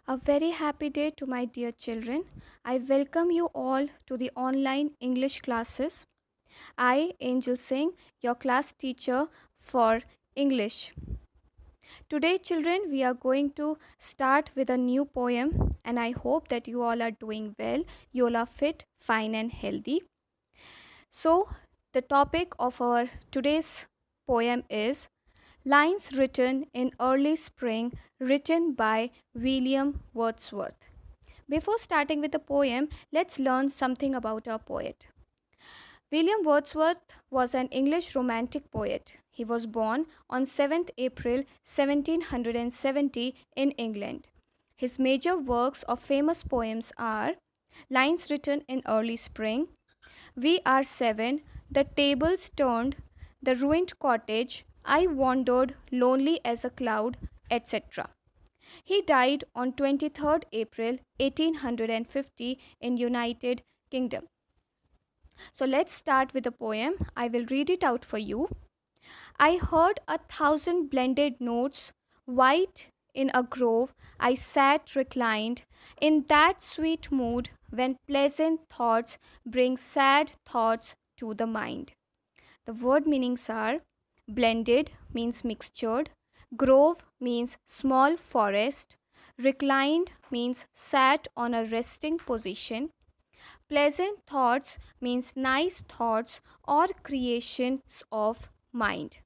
A very happy day to my dear children. I welcome you all to the online English classes. I, Angel Singh, your class teacher for English. Today, children, we are going to start with a new poem, and I hope that you all are doing well. You all are fit, fine, and healthy. So, the topic of our today's poem is Lines Written in Early Spring, written by William Wordsworth. Before starting with the poem, let's learn something about our poet. William Wordsworth was an English romantic poet. He was born on 7th April 1770 in England. His major works of famous poems are Lines Written in Early Spring, We Are Seven, The Tables Turned, The Ruined Cottage, I Wandered Lonely as a Cloud, etc. He died on 23rd April 1850 in United Kingdom. So let's start with the poem. I will read it out for you. I heard 1,000 blended notes, white in a grove. I sat reclined in that sweet mood when pleasant thoughts bring sad thoughts to the mind. The word meanings are blended means mixtured, grove means small forest, reclined means sat on a resting position, pleasant thoughts means nice thoughts or creations of mind.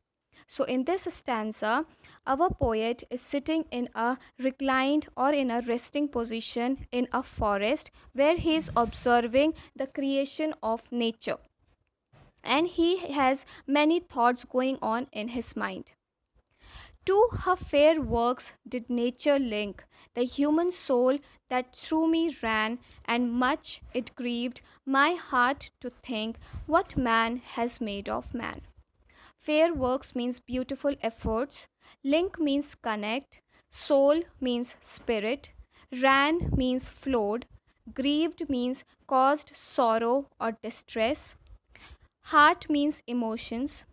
So, in this stanza, our poet is sitting in a reclined or in a resting position in a forest where he is observing the creation of nature, and he has many thoughts going on in his mind. To her fair works did nature link the human soul that through me ran, and much it grieved my heart to think what man has made of man. Fair works means beautiful efforts, link means connect, soul means spirit, ran means flowed, grieved means caused sorrow or distress, heart means emotions.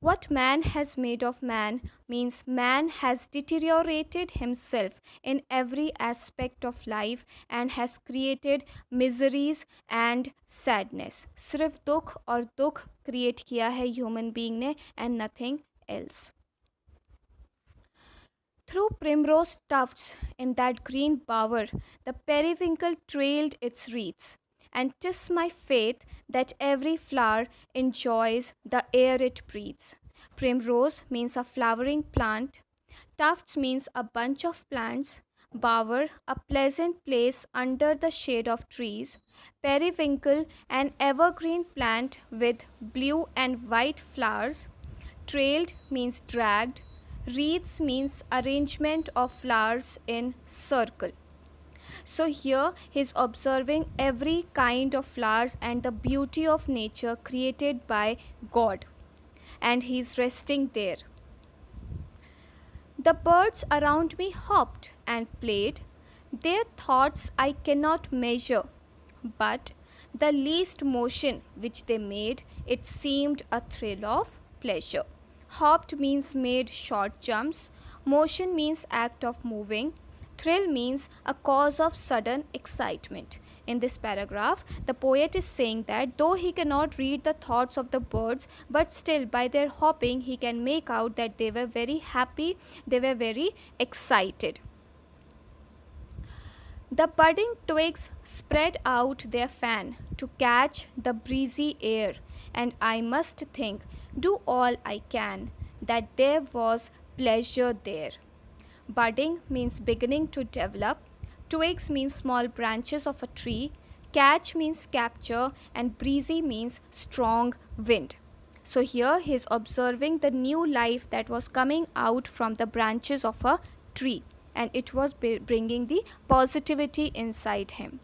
What man has made of man means man has deteriorated himself in every aspect of life and has created miseries and sadness. सिर्फ दुख और दुख create किया है human being ने and nothing else. Through primrose tufts in that green bower, the periwinkle trailed its wreaths. And 'tis my faith that every flower enjoys the air it breathes. Primrose means a flowering plant, tufts means a bunch of plants, bower a pleasant place under the shade of trees, periwinkle an evergreen plant with blue and white flowers, trailed means dragged, wreaths means arrangement of flowers in circle. So here he is observing every kind of flowers and the beauty of nature created by God, and he is resting there. The birds around me hopped and played, their thoughts I cannot measure, but the least motion which they made, it seemed a thrill of pleasure. Hopped means made short jumps, motion means act of moving, thrill means a cause of sudden excitement. In this paragraph, the poet is saying that though he cannot read the thoughts of the birds, but still by their hopping he can make out that they were very happy, they were very excited. The budding twigs spread out their fan to catch the breezy air, and I must think, do all I can, that there was pleasure there. Budding means beginning to develop, twigs means small branches of a tree, catch means capture, and breezy means strong wind. So here he is observing the new life that was coming out from the branches of a tree, and it was bringing the positivity inside him.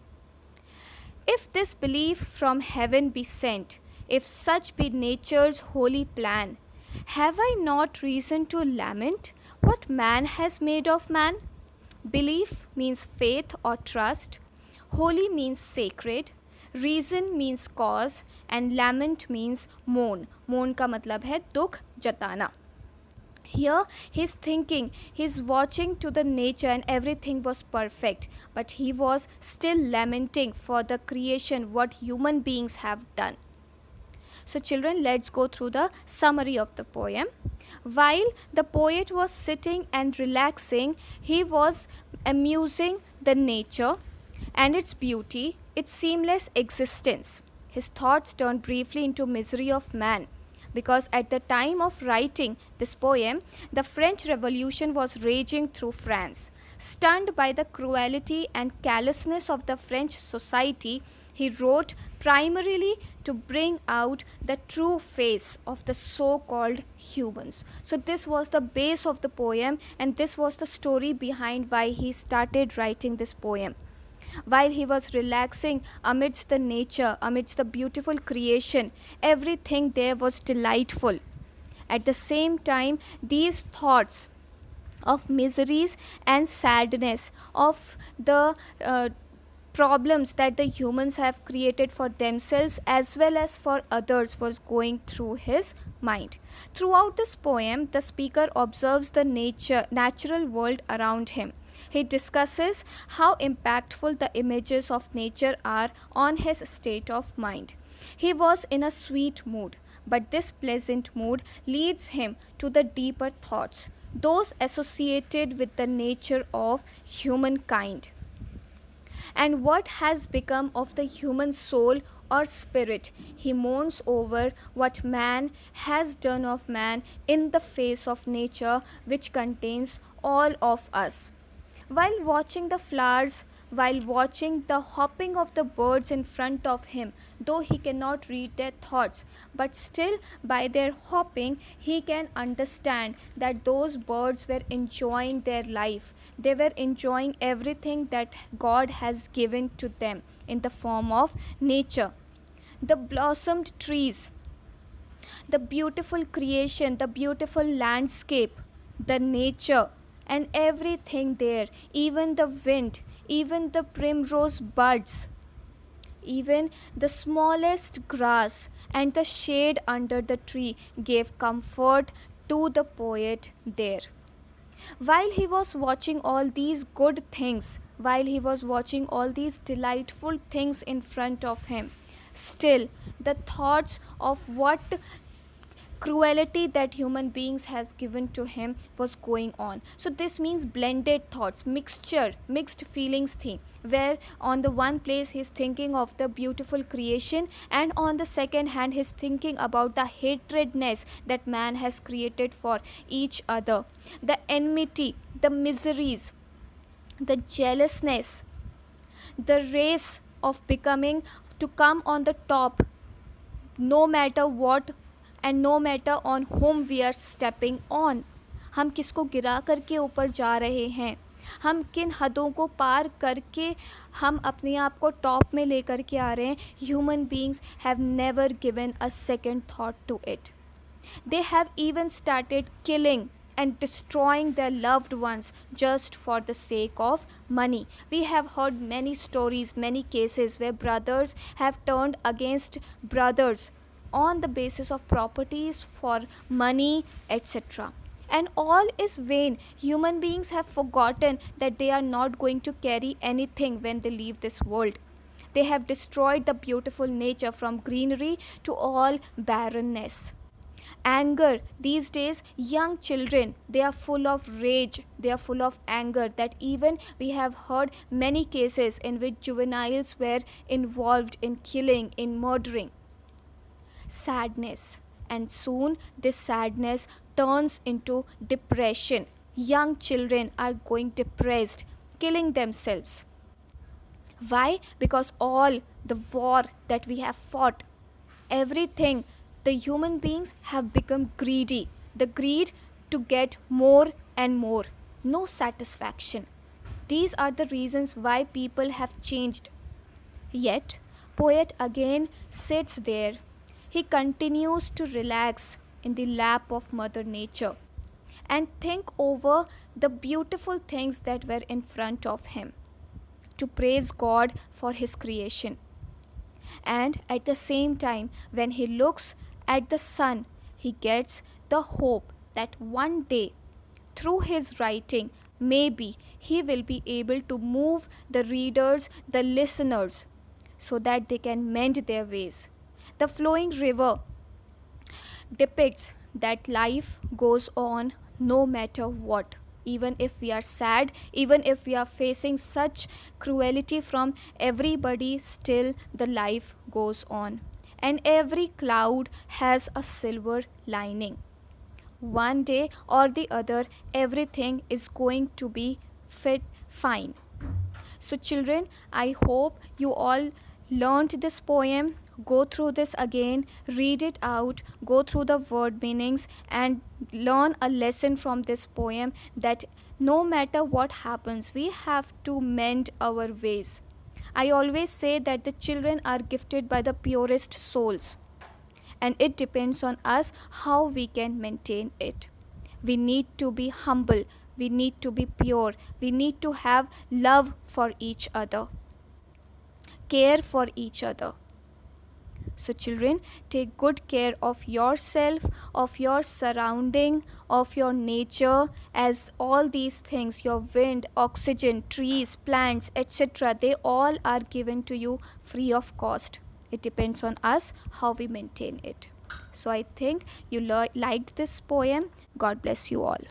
If this belief from heaven be sent, if such be nature's holy plan, have I not reason to lament what man has made of man? Belief means faith or trust, holy means sacred, reason means cause, and lament means moan. Moan का मतलब है दुख जताना. Here he's thinking, he's watching to the nature and everything was perfect, but he was still lamenting for the creation what human beings have done. So, children, let's go through the summary of the poem. While the poet was sitting and relaxing, he was amusing the nature and its beauty, its seamless existence. His thoughts turned briefly into misery of man, because at the time of writing this poem, the French Revolution was raging through France. Stunned by the cruelty and callousness of the French society, he wrote primarily to bring out the true face of the so called humans. So, this was the base of the poem, and this was the story behind why he started writing this poem. While he was relaxing amidst the nature, amidst the beautiful creation, everything there was delightful. At the same time, these thoughts of miseries and sadness, of the problems that the humans have created for themselves as well as for others was going through his mind. Throughout this poem, the speaker observes the natural world around him. He discusses how impactful the images of nature are on his state of mind. He was in a sweet mood, but this pleasant mood leads him to the deeper thoughts, those associated with the nature of humankind. And what has become of the human soul or spirit? He mourns over what man has done of man in the face of nature, which contains all of us. While watching the flowers, while watching the hopping of the birds in front of him, though he cannot read their thoughts, but still by their hopping, he can understand that those birds were enjoying their life. They were enjoying everything that God has given to them in the form of nature. The blossomed trees, the beautiful creation, the beautiful landscape, the nature, and everything there, even the wind, even the primrose buds, even the smallest grass and the shade under the tree gave comfort to the poet there. While he was watching all these good things, while he was watching all these delightful things in front of him, still the thoughts of what cruelty that human beings has given to him was going on. So this means blended thoughts, mixed feelings thing, where on the one place he's thinking of the beautiful creation, and on the second hand he's thinking about the hatredness that man has created for each other, the enmity, the miseries, the jealousness, the race of becoming to come on the top no matter what and no matter on whom we are stepping on. हम किसको गिरा करके ऊपर जा रहे हैं, हम किन हदों को पार करके हम अपने आप को टॉप में लेकर के आ रहे हैं. Human beings have never given a second thought to it. They have even started killing and destroying their loved ones just for the sake of money. We have heard many stories, many cases where brothers have turned against brothers on the basis of properties, for money, etc. And all is vain. Human beings have forgotten that they are not going to carry anything when they leave this world. They have destroyed the beautiful nature from greenery to all barrenness. Anger, these days young children, they are full of rage, they are full of anger, that even we have heard many cases in which juveniles were involved in killing, in murdering. Sadness, and soon this sadness turns into depression. Young children are going depressed, killing themselves. Why? Because all the war that we have fought, everything, the human beings have become greedy. The greed to get more and more. No satisfaction. These are the reasons why people have changed. Yet, poet again sits there. He continues to relax in the lap of Mother Nature and think over the beautiful things that were in front of him, to praise God for his creation. And at the same time, when he looks at the sun, he gets the hope that one day, through his writing, maybe he will be able to move the readers, the listeners, so that they can mend their ways. The flowing river depicts that life goes on no matter what. Even if we are sad, even if we are facing such cruelty from everybody, still the life goes on. And every cloud has a silver lining. One day or the other, everything is going to be fine. So, children, I hope you all learned this poem. Go through this again, read it out, go through the word meanings, and learn a lesson from this poem that no matter what happens, we have to mend our ways. I always say that the children are gifted by the purest souls, and it depends on us how we can maintain it. We need to be humble, we need to be pure, we need to have love for each other, care for each other. So, children, take good care of yourself, of your surrounding, of your nature, as all these things, your wind, oxygen, trees, plants, etc., they all are given to you free of cost. It depends on us how we maintain it. So, I think you liked this poem. God bless you all.